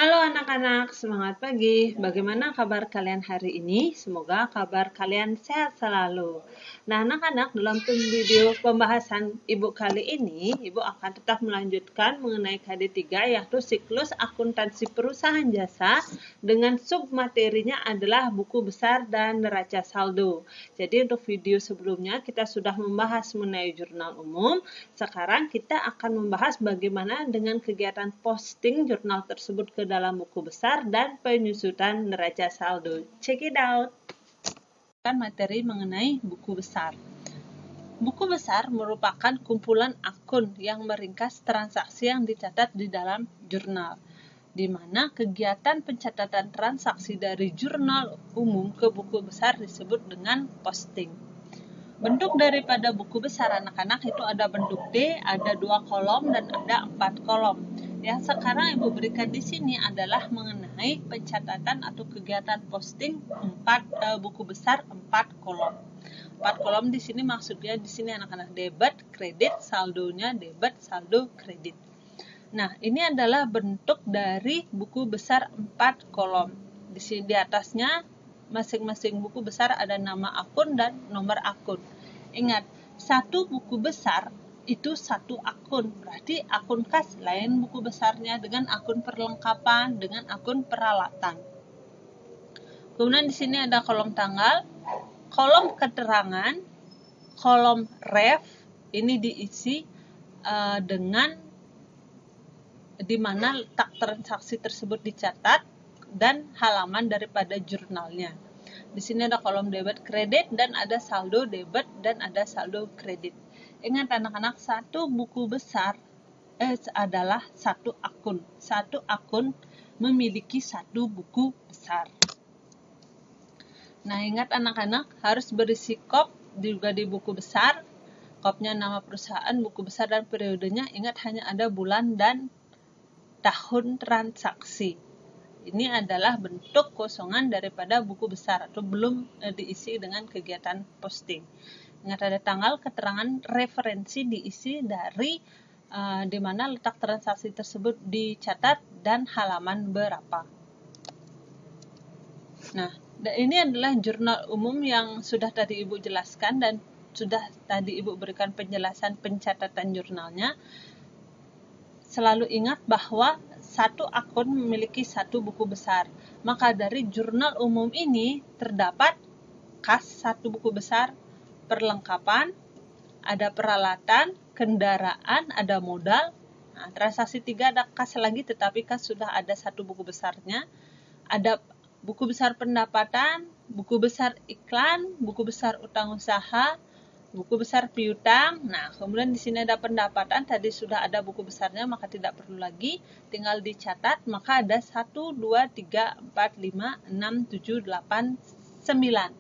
Halo anak-anak, semangat pagi. Bagaimana kabar kalian hari ini? Semoga kabar kalian sehat selalu. Nah, anak-anak, dalam video pembahasan Ibu kali ini, Ibu akan tetap melanjutkan mengenai KD3, yaitu siklus akuntansi perusahaan jasa, dengan submaterinya adalah buku besar dan neraca saldo. Jadi untuk video sebelumnya kita sudah membahas mengenai jurnal umum. Sekarang kita akan membahas bagaimana dengan kegiatan posting jurnal tersebut ke dalam buku besar dan penyusutan neraca saldo. Check it out. Materi mengenai buku besar. Buku besar merupakan kumpulan akun yang meringkas transaksi yang dicatat di dalam jurnal, di mana kegiatan pencatatan transaksi dari jurnal umum ke buku besar disebut dengan posting. Bentuk daripada buku besar anak-anak itu ada bentuk D, ada 2 kolom dan ada 4 kolom. Yang sekarang Ibu berikan di sini adalah mengenai pencatatan atau kegiatan posting buku besar 4 kolom. 4 kolom di sini maksudnya di sini anak-anak debit, kredit, saldonya debit, saldo, kredit. Nah, ini adalah bentuk dari buku besar 4 kolom. Di sini di atasnya masing-masing buku besar ada nama akun dan nomor akun. Ingat, satu buku besar itu satu akun, berarti akun kas lain buku besarnya dengan akun perlengkapan, dengan akun peralatan. Kemudian di sini ada kolom tanggal, kolom keterangan, kolom ref, ini diisi dengan di mana letak transaksi tersebut dicatat dan halaman daripada jurnalnya. Di sini ada kolom debit kredit dan ada saldo debit dan ada saldo kredit. Ingat anak-anak, satu buku besar adalah satu akun. Satu akun memiliki satu buku besar. Nah, ingat anak-anak, harus berisi kop juga di buku besar. Kopnya nama perusahaan, buku besar dan periodenya. Ingat, hanya ada bulan dan tahun transaksi. Ini adalah bentuk kosongan daripada buku besar atau belum diisi dengan kegiatan posting. Ingat, ada tanggal, keterangan, referensi diisi dari di mana letak transaksi tersebut dicatat dan halaman berapa. Nah, ini adalah jurnal umum yang sudah tadi Ibu jelaskan dan sudah tadi Ibu berikan penjelasan pencatatan jurnalnya. Selalu ingat bahwa satu akun memiliki satu buku besar. Maka dari jurnal umum ini terdapat kas satu buku besar, perlengkapan, ada peralatan, kendaraan, ada modal. Nah, transaksi 3 ada kas lagi, tetapi kas sudah ada satu buku besarnya. Ada buku besar pendapatan, buku besar iklan, buku besar utang usaha, buku besar piutang. Nah, kemudian di sini ada pendapatan, tadi sudah ada buku besarnya, maka tidak perlu lagi, tinggal dicatat. Maka ada 1, 2, 3, 4, 5, 6, 7, 8, 9.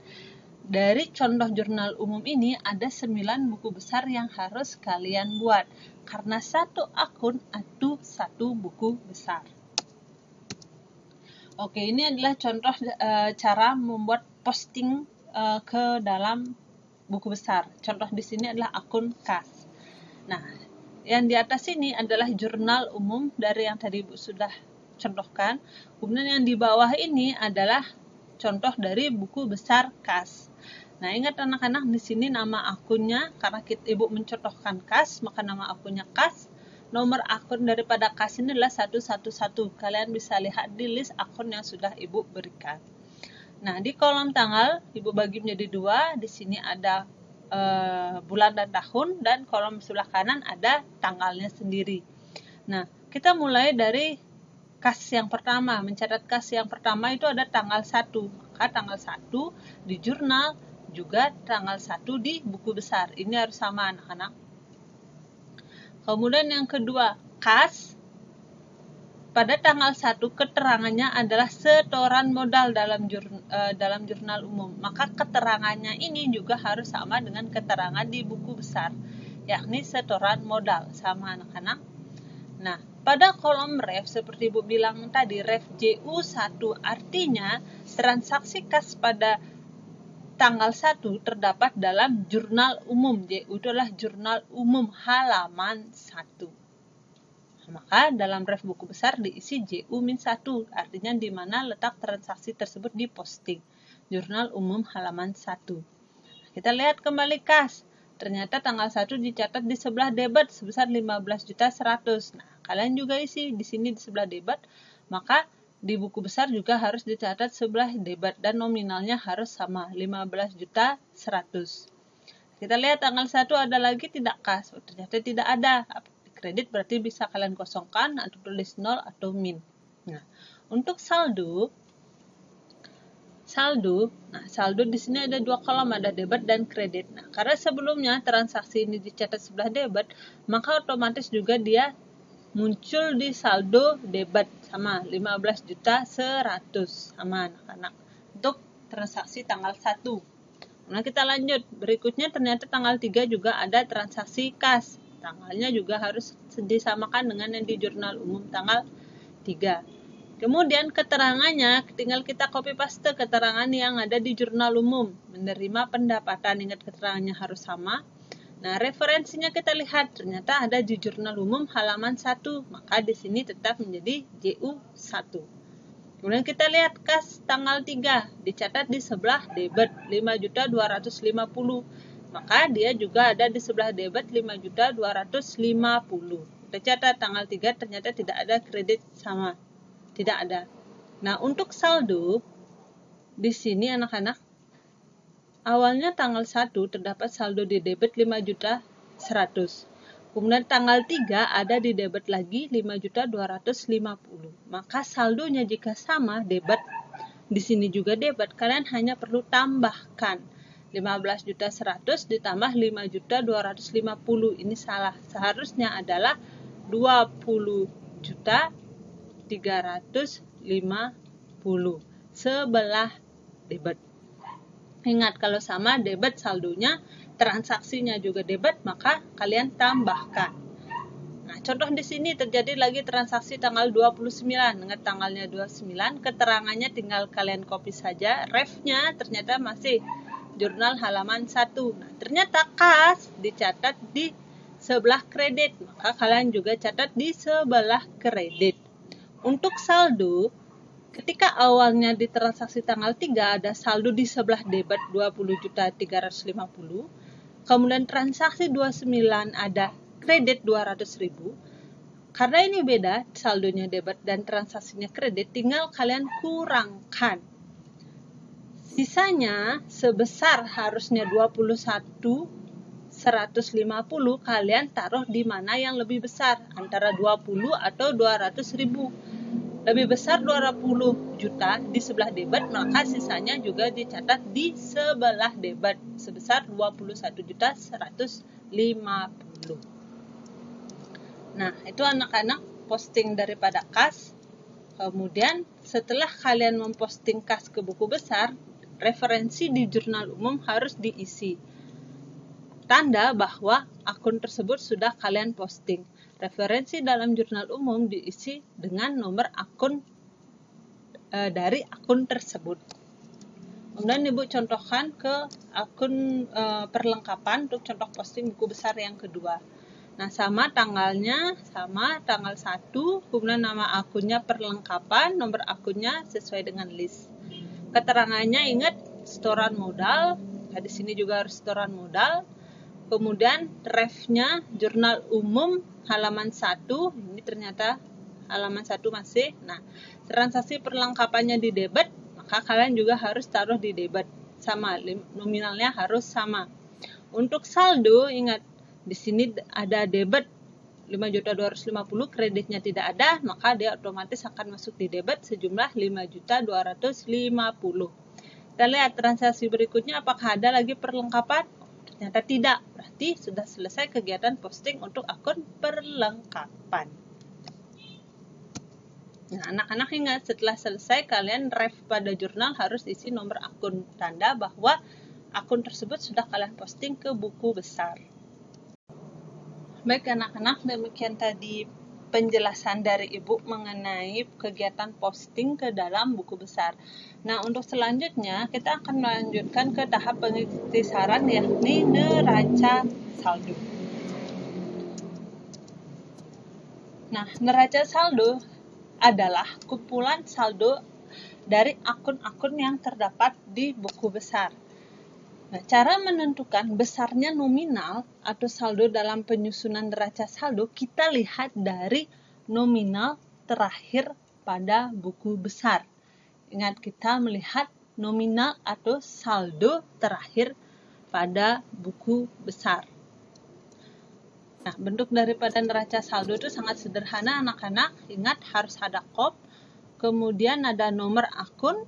Dari contoh jurnal umum ini ada 9 buku besar yang harus kalian buat, karena satu akun itu satu buku besar. Oke, ini adalah contoh cara membuat posting ke dalam buku besar. Contoh di sini adalah akun kas. Nah, yang di atas ini adalah jurnal umum dari yang tadi Ibu sudah contohkan. Kemudian yang di bawah ini adalah contoh dari buku besar kas. Nah, ingat anak-anak, di sini nama akunnya, karena Ibu mencontohkan kas, maka nama akunnya kas. Nomor akun daripada kas ini adalah 111. Kalian bisa lihat di list akun yang sudah Ibu berikan. Nah, di kolom tanggal Ibu bagi menjadi 2. Di sini ada bulan dan tahun, dan kolom sebelah kanan ada tanggalnya sendiri. Nah, kita mulai dari kas yang pertama. Mencatat kas yang pertama itu ada tanggal 1. Maka tanggal 1 di jurnal juga tanggal 1 di buku besar. Ini harus sama anak-anak. Kemudian yang kedua, kas pada tanggal 1 keterangannya adalah setoran modal dalam jurnal umum. Maka keterangannya ini juga harus sama dengan keterangan di buku besar, yakni setoran modal. Sama anak-anak. Nah, pada kolom ref seperti Ibu bilang tadi, ref JU1 artinya transaksi kas pada tanggal 1 terdapat dalam jurnal umum. JU itu adalah jurnal umum halaman 1. Maka dalam ref buku besar diisi JU-1, artinya di mana letak transaksi tersebut diposting. Jurnal umum halaman 1. Kita lihat kembali kas. Ternyata tanggal 1 dicatat di sebelah debit sebesar 15.100.000. Nah, kalian juga isi di sini di sebelah debit, maka di buku besar juga harus dicatat sebelah debit dan nominalnya harus sama, 15.100.000. Kita lihat tanggal 1 ada lagi tidak kas? Oh, ternyata tidak ada. Kredit berarti bisa kalian kosongkan atau tulis 0 atau min. Nah, untuk saldo di sini ada 2 kolom, ada debit dan kredit. Nah, karena sebelumnya transaksi ini dicatat sebelah debit, maka otomatis juga dia muncul di saldo debit sama 15.100.000 sama anak-anak untuk transaksi tanggal 1. Nah, kita lanjut. Berikutnya ternyata tanggal 3 juga ada transaksi kas. Tanggalnya juga harus disamakan dengan yang di jurnal umum tanggal 3. Kemudian keterangannya tinggal kita copy paste keterangan yang ada di jurnal umum. Menerima pendapatan, ingat keterangannya harus sama. Nah, referensinya kita lihat ternyata ada di jurnal umum halaman 1, maka di sini tetap menjadi JU1. Kemudian kita lihat kas tanggal 3 dicatat di sebelah debit 5.250.000. Maka dia juga ada di sebelah debit 5.250.000. Kita catat tanggal 3 ternyata tidak ada kredit sama. Tidak ada. Nah, untuk saldo di sini anak-anak awalnya tanggal 1 terdapat saldo di debit 5.100.000. Kemudian tanggal 3 ada di debit lagi 5.250.000. Maka saldonya jika sama debit, di sini juga debit, kalian hanya perlu tambahkan 15.100.000 ditambah 5.250.000. Ini salah. Seharusnya adalah 20.350.000 sebelah debit. Ingat, kalau sama debit saldonya, transaksinya juga debit, maka kalian tambahkan. Nah, contoh di sini terjadi lagi transaksi tanggal 29. Ingat tanggalnya 29, keterangannya tinggal kalian copy saja. Refnya ternyata masih jurnal halaman 1. Nah, ternyata kas dicatat di sebelah kredit, maka kalian juga catat di sebelah kredit. Untuk saldo, ketika awalnya di transaksi tanggal 3 ada saldo di sebelah debit 20.350.000, kemudian transaksi 29 ada kredit 200.000. Karena ini beda, saldonya debit dan transaksinya kredit, tinggal kalian kurangkan. Sisanya sebesar harusnya 21.150, kalian taruh di mana yang lebih besar, antara 20 atau 200.000. Lebih besar 20 juta di sebelah debit, maka sisanya juga dicatat di sebelah debit sebesar 21.150. Nah, itu anak-anak posting daripada kas. Kemudian setelah kalian memposting kas ke buku besar, referensi di jurnal umum harus diisi. Tanda bahwa akun tersebut sudah kalian posting. Referensi dalam jurnal umum diisi dengan nomor akun dari akun tersebut. Kemudian Ibu contohkan ke akun perlengkapan untuk contoh posting buku besar yang kedua. Nah, sama tanggalnya, sama tanggal 1, kemudian nama akunnya perlengkapan, nomor akunnya sesuai dengan list. Keterangannya ingat setoran modal, nah, di sini juga harus setoran modal. Kemudian refnya jurnal umum halaman 1, ini ternyata halaman 1 masih. Nah, transaksi perlengkapannya di debit, maka kalian juga harus taruh di debit, sama, nominalnya harus sama. Untuk saldo, ingat di sini ada debit 5.250.000, kreditnya tidak ada, maka dia otomatis akan masuk di debit sejumlah 5.250.000. Kita lihat transaksi berikutnya, apakah ada lagi perlengkapan? Ternyata tidak, berarti sudah selesai kegiatan posting untuk akun perlengkapan. Nah, anak-anak ingat, setelah selesai kalian ref pada jurnal harus isi nomor akun, tanda bahwa akun tersebut sudah kalian posting ke buku besar. Baik anak-anak, demikian tadi penjelasan dari Ibu mengenai kegiatan posting ke dalam buku besar. Nah, untuk selanjutnya kita akan melanjutkan ke tahap pengisi saran, yakni neraca saldo. Nah, neraca saldo adalah kumpulan saldo dari akun-akun yang terdapat di buku besar. Nah, cara menentukan besarnya nominal atau saldo dalam penyusunan neraca saldo kita lihat dari nominal terakhir pada buku besar. Ingat, kita melihat nominal atau saldo terakhir pada buku besar. Nah, bentuk daripada neraca saldo itu sangat sederhana anak-anak. Ingat, harus ada kop, kemudian ada nomor akun,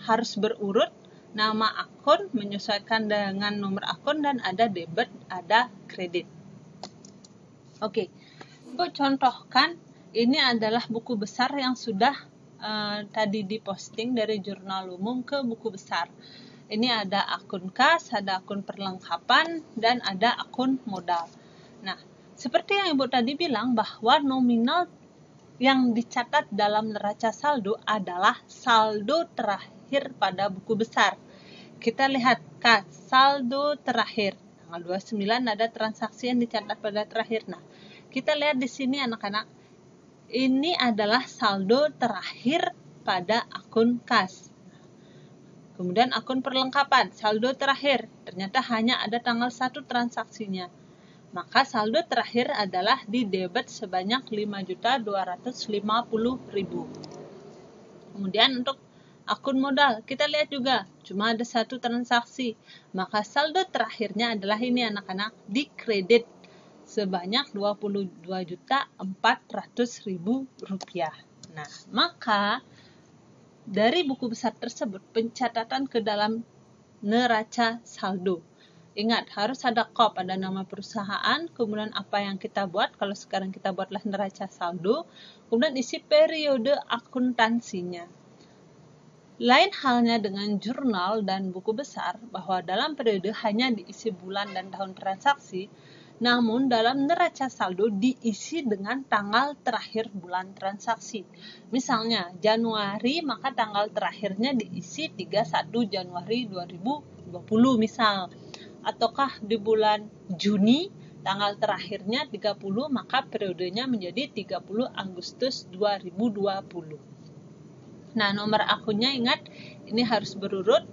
harus berurut, nama akun menyesuaikan dengan nomor akun, dan ada debit, ada kredit. Oke, Ibu contohkan, ini adalah buku besar yang sudah tadi diposting dari jurnal umum ke buku besar. Ini ada akun kas, ada akun perlengkapan, dan ada akun modal. Nah, seperti yang Ibu tadi bilang bahwa nominal yang dicatat dalam neraca saldo adalah saldo terakhir pada buku besar. Kita lihat kas, saldo terakhir. Tanggal 29 ada transaksi yang dicatat pada terakhir. Nah, kita lihat di sini anak-anak. Ini adalah saldo terakhir pada akun kas. Kemudian akun perlengkapan, saldo terakhir. Ternyata hanya ada tanggal 1 transaksinya. Maka saldo terakhir adalah di debit sebanyak 5.250.000. Kemudian untuk akun modal, kita lihat juga cuma ada 1 transaksi. Maka saldo terakhirnya adalah ini anak-anak, di kredit sebanyak 22.400.000 rupiah. Nah, maka dari buku besar tersebut pencatatan ke dalam neraca saldo. Ingat, harus ada kop, ada nama perusahaan, kemudian apa yang kita buat, kalau sekarang kita buatlah neraca saldo, kemudian isi periode akuntansinya. Lain halnya dengan jurnal dan buku besar, bahwa dalam periode hanya diisi bulan dan tahun transaksi, namun dalam neraca saldo diisi dengan tanggal terakhir bulan transaksi. Misalnya Januari, maka tanggal terakhirnya diisi 31 Januari 2020 misal. Ataukah di bulan Juni, tanggal terakhirnya 30, maka periodenya menjadi 30 Agustus 2020. Nah, nomor akunnya ingat, ini harus berurut.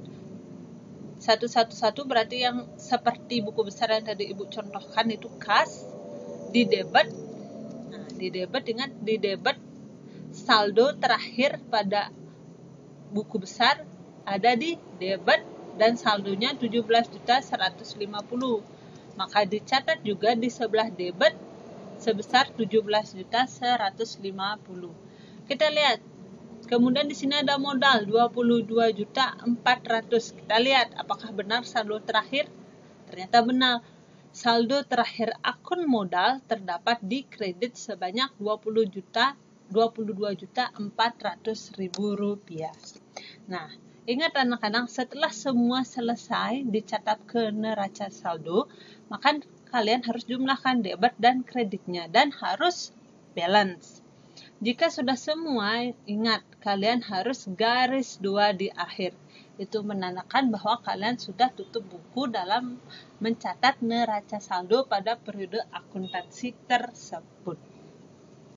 111 berarti yang seperti buku besar yang tadi Ibu contohkan itu kas, di debit. Nah, di debit, ingat, di debit saldo terakhir pada buku besar ada di debit dan saldonya 17.150. Maka dicatat juga di sebelah debit sebesar 17.150. Kita lihat. Kemudian di sini ada modal 22.400. Kita lihat apakah benar saldo terakhir? Ternyata benar. Saldo terakhir akun modal terdapat di kredit sebanyak 22.400.000 rupiah. Nah, ingat anak-anak, setelah semua selesai dicatat ke neraca saldo, maka kalian harus jumlahkan debit dan kreditnya dan harus balance. Jika sudah semua, ingat, kalian harus garis 2 di akhir. Itu menandakan bahwa kalian sudah tutup buku dalam mencatat neraca saldo pada periode akuntansi tersebut.